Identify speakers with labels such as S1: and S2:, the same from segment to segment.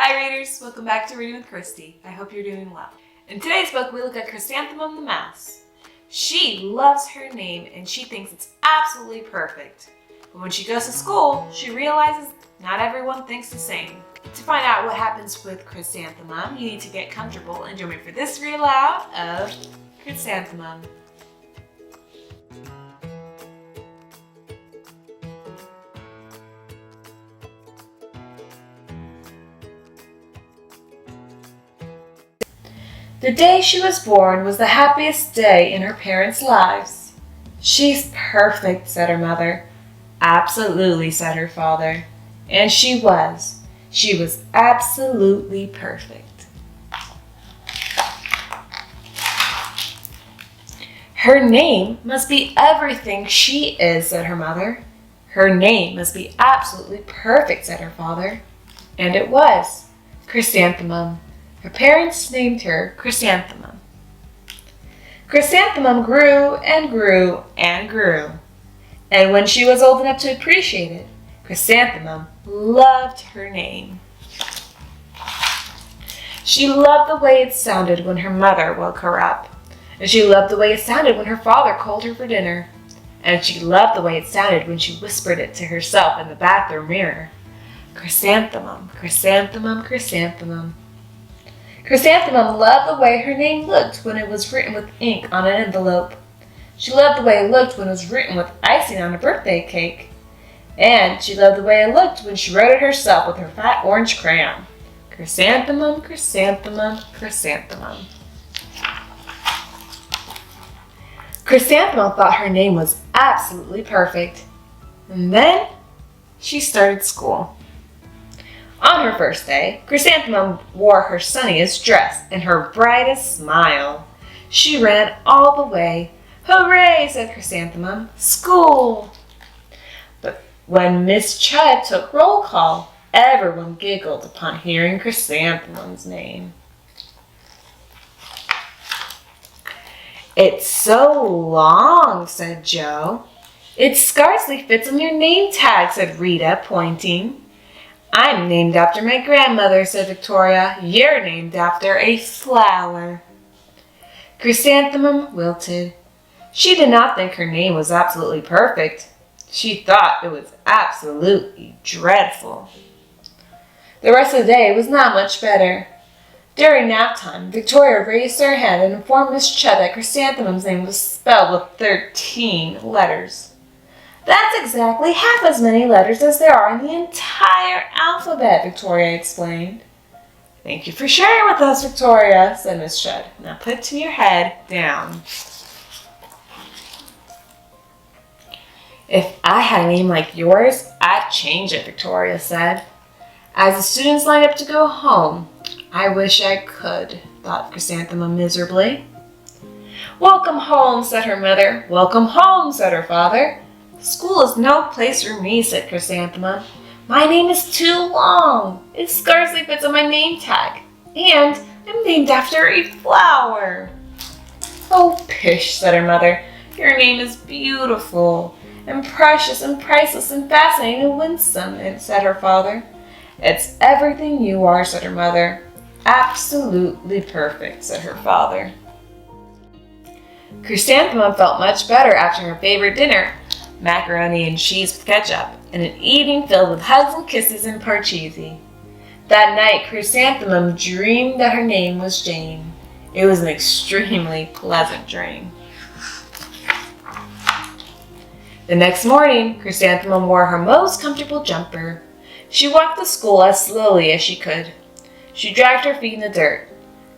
S1: Hi readers, welcome back to Reading with Christy. I hope you're doing well. In today's book, we look at Chrysanthemum the mouse. She loves her name and she thinks it's absolutely perfect. But when she goes to school, she realizes not everyone thinks the same. To find out what happens with Chrysanthemum, you need to get comfortable and join me for this read aloud of Chrysanthemum. The day she was born was the happiest day in her parents' lives. "She's perfect," said her mother. "Absolutely," said her father. And she was. She was absolutely perfect. "Her name must be everything she is," said her mother. "Her name must be absolutely perfect," said her father. And it was. Chrysanthemum. Her parents named her Chrysanthemum. Chrysanthemum grew and grew and grew. And when she was old enough to appreciate it, Chrysanthemum loved her name. She loved the way it sounded when her mother woke her up. And she loved the way it sounded when her father called her for dinner. And she loved the way it sounded when she whispered it to herself in the bathroom mirror. Chrysanthemum, chrysanthemum, chrysanthemum. Chrysanthemum loved the way her name looked when it was written with ink on an envelope. She loved the way it looked when it was written with icing on a birthday cake. And she loved the way it looked when she wrote it herself with her fat orange crayon. Chrysanthemum, chrysanthemum, chrysanthemum. Chrysanthemum thought her name was absolutely perfect. And then she started school. On her first day, Chrysanthemum wore her sunniest dress and her brightest smile. She ran all the way. "Hooray," said Chrysanthemum. "School!" But when Miss Chud took roll call, everyone giggled upon hearing Chrysanthemum's name. "It's so long," said Joe. "It scarcely fits on your name tag," said Rita, pointing. "I'm named after my grandmother," said Victoria. "You're named after a flower." Chrysanthemum wilted. She did not think her name was absolutely perfect. She thought it was absolutely dreadful. The rest of the day was not much better. During nap time, Victoria raised her hand and informed Miss Chud that Chrysanthemum's name was spelled with 13 letters. "That's exactly half as many letters as there are in the entire alphabet," Victoria explained. "Thank you for sharing with us, Victoria," said Miss Chud. "Now put your head down." "If I had a name like yours, I'd change it," Victoria said. As the students lined up to go home, "I wish I could," thought Chrysanthemum miserably. "Welcome home," said her mother. "Welcome home," said her father. "School is no place for me," said Chrysanthemum. "My name is too long. It scarcely fits on my name tag. And I'm named after a flower." "Oh, pish," said her mother. "Your name is beautiful and precious and priceless and fascinating and winsome," said her father. "It's everything you are," said her mother. "Absolutely perfect," said her father. Chrysanthemum felt much better after her favorite dinner, macaroni and cheese with ketchup, and an evening filled with hugs and kisses and parcheesi. That night, Chrysanthemum dreamed that her name was Jane. It was an extremely pleasant dream. The next morning, Chrysanthemum wore her most comfortable jumper. She walked to school as slowly as she could. She dragged her feet in the dirt.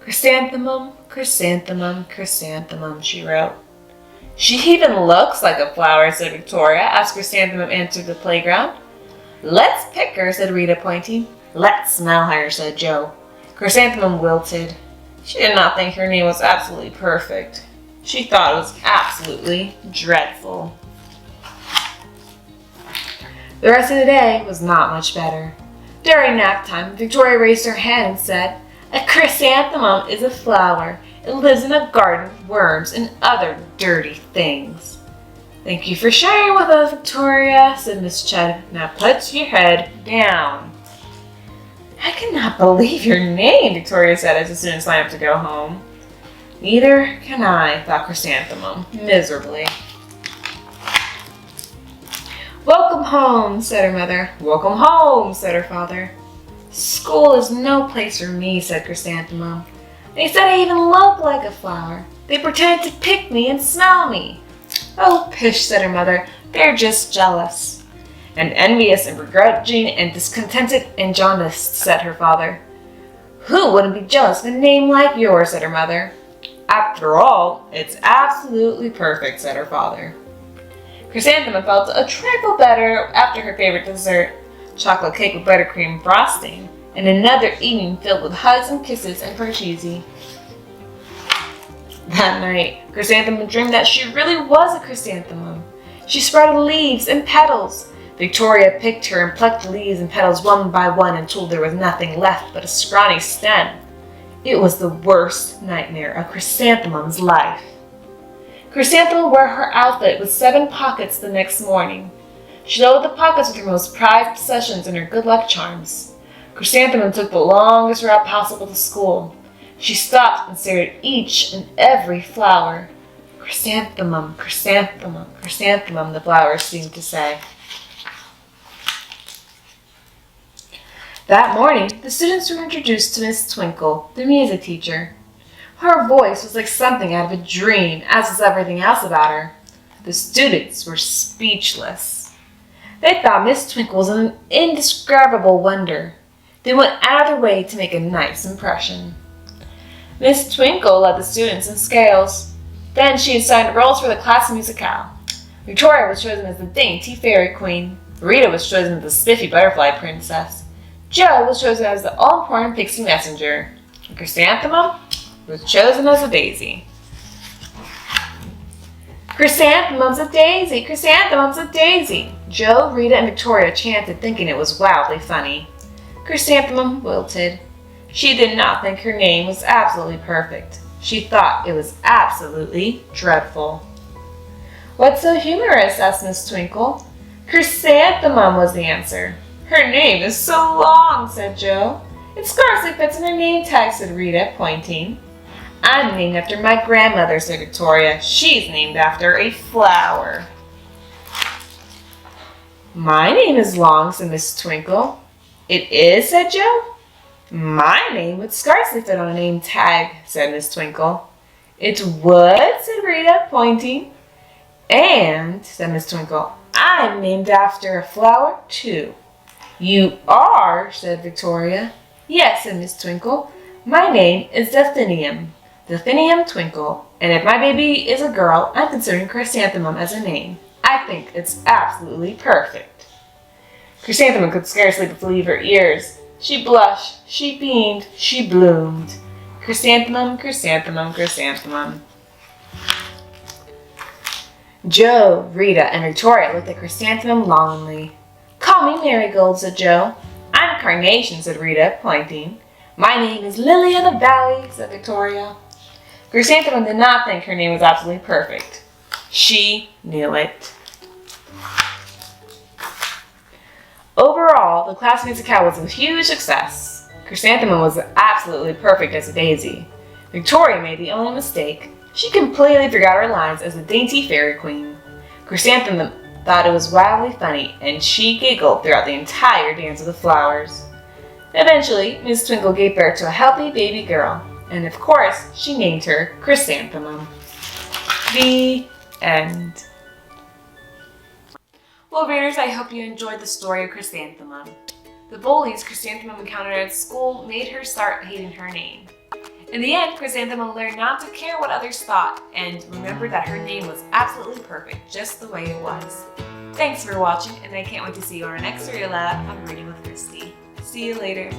S1: "Chrysanthemum, chrysanthemum, chrysanthemum," she wrote. "She even looks like a flower," said Victoria, as Chrysanthemum entered the playground. "Let's pick her," said Rita, pointing. "Let's smell her," said Joe. Chrysanthemum wilted. She did not think her name was absolutely perfect. She thought it was absolutely dreadful. The rest of the day was not much better. During nap time, Victoria raised her hand and said, "A chrysanthemum is a flower. It lives in a garden with worms and other dirty things." "Thank you for sharing with us, Victoria," said Miss Chud. "Now put your head down." I cannot believe your name, Victoria said as the students lined up to go home. Neither can I, thought Chrysanthemum, miserably. Welcome home, said her mother. Welcome home, said her father. School is no place for me, said Chrysanthemum. They said I even look like a flower. They pretended to pick me and smell me. Oh, pish, said her mother. They're just jealous. And envious and begrudging and discontented and jaundiced, said her father. Who wouldn't be jealous of a name like yours, said her mother. After all, it's absolutely perfect, said her father. Chrysanthemum felt a trifle better after her favorite dessert, chocolate cake with buttercream frosting, and another evening filled with hugs and kisses and parcheesi. That night, Chrysanthemum dreamed that she really was a chrysanthemum. She sprouted leaves and petals. Victoria picked her and plucked the leaves and petals one by one until there was nothing left but a scrawny stem. It was the worst nightmare of Chrysanthemum's life. Chrysanthemum wore her outfit with 7 pockets the next morning. She loaded the pockets with her most prized possessions and her good luck charms. Chrysanthemum took the longest route possible to school. She stopped and stared at each and every flower. Chrysanthemum, chrysanthemum, chrysanthemum, the flowers seemed to say. That morning, the students were introduced to Miss Twinkle, the music teacher. Her voice was like something out of a dream, as was everything else about her. The students were speechless. They thought Miss Twinkle was an indescribable wonder. They went out of their way to make a nice impression. Miss Twinkle led the students in scales. Then she assigned roles for the class musicale. Victoria was chosen as the dainty fairy queen. Rita was chosen as the spiffy butterfly princess. Jo was chosen as the all-important pixie messenger. And Chrysanthemum was chosen as a daisy. Chrysanthemum's a daisy, chrysanthemum's a daisy. Jo, Rita, and Victoria chanted, thinking it was wildly funny. Chrysanthemum wilted. She did not think her name was absolutely perfect. She thought it was absolutely dreadful. What's so humorous? asked Miss Twinkle. Chrysanthemum was the answer. Her name is so long, said Jo. It scarcely fits in her name tag, said Rita, pointing. I'm named after my grandmother, said Victoria. She's named after a flower. My name is long, said Miss Twinkle. It is, said Jo. My name would scarcely fit on a name tag, said Miss Twinkle. It would, said Rita, pointing. And, said Miss Twinkle, I'm named after a flower, too. You are, said Victoria. Yes, said Miss Twinkle. My name is Delphinium Twinkle, and if my baby is a girl, I'm considering Chrysanthemum as a name. I think it's absolutely perfect. Chrysanthemum could scarcely believe her ears. She blushed, she beamed, she bloomed. Chrysanthemum, chrysanthemum, chrysanthemum. Jo, Rita, and Victoria looked at Chrysanthemum longingly. Call me Marigold, said Jo. I'm Carnation, said Rita, pointing. My name is Lily of the Valley, said Victoria. Chrysanthemum did not think her name was absolutely perfect. She knew it. Overall, the class musicale was a huge success. Chrysanthemum was absolutely perfect as a daisy. Victoria made the only mistake. She completely forgot her lines as the dainty fairy queen. Chrysanthemum thought it was wildly funny, and she giggled throughout the entire dance of the flowers. Eventually, Miss Twinkle gave birth to a healthy baby girl, and of course, she named her Chrysanthemum. The end. Well, readers, I hope you enjoyed the story of Chrysanthemum. The bullies Chrysanthemum encountered at school made her start hating her name. In the end, Chrysanthemum learned not to care what others thought and remembered that her name was absolutely perfect, just the way it was. Thanks for watching, and I can't wait to see you on our next story aloud on Reading with Christy. See you later.